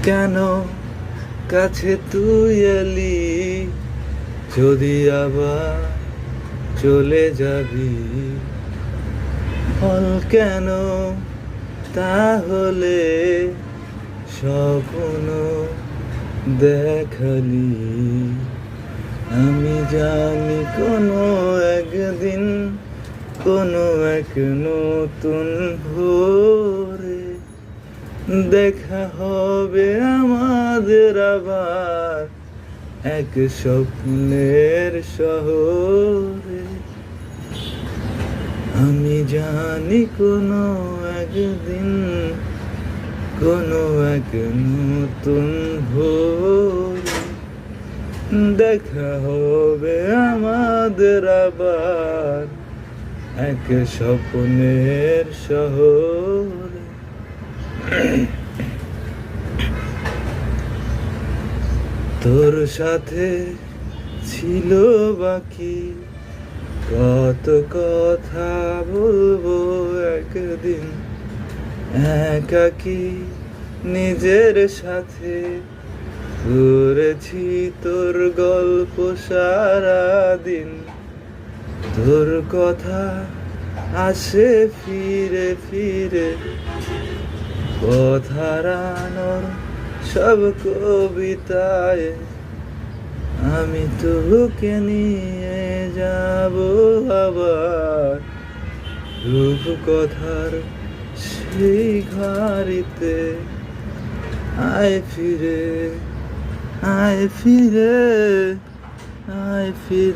কেন কাছে তুই এলি, যদি আবার চলে যাবি? বল কেন তাহলে স্বপ্ন দেখালি? আমি জানি কোনো একদিন, কোনো এক নতুন ভোরে দেখা হবে আমাদের আবার এক স্বপ্নের শহরে। আমি জানি কোনো একদিন, কোনো এক নতুন ভোরে দেখা হবে আমাদের আবার এক স্বপ্নের শহরে। তোর সাথে ছিল বাকি কত কথা বলবো একদিন, একাকি নিজের সাথে করেছি তোর গল্প সারাদিন। তোর কথা আসে ফিরে ফিরে, কথার আনোর সব কবিতায়। আমি তোকে নিয়ে যাব আবার রূপকথার সেই ঘাড়িতে। আয় ফিরে, আয় ফিরে, আয় ফিরে।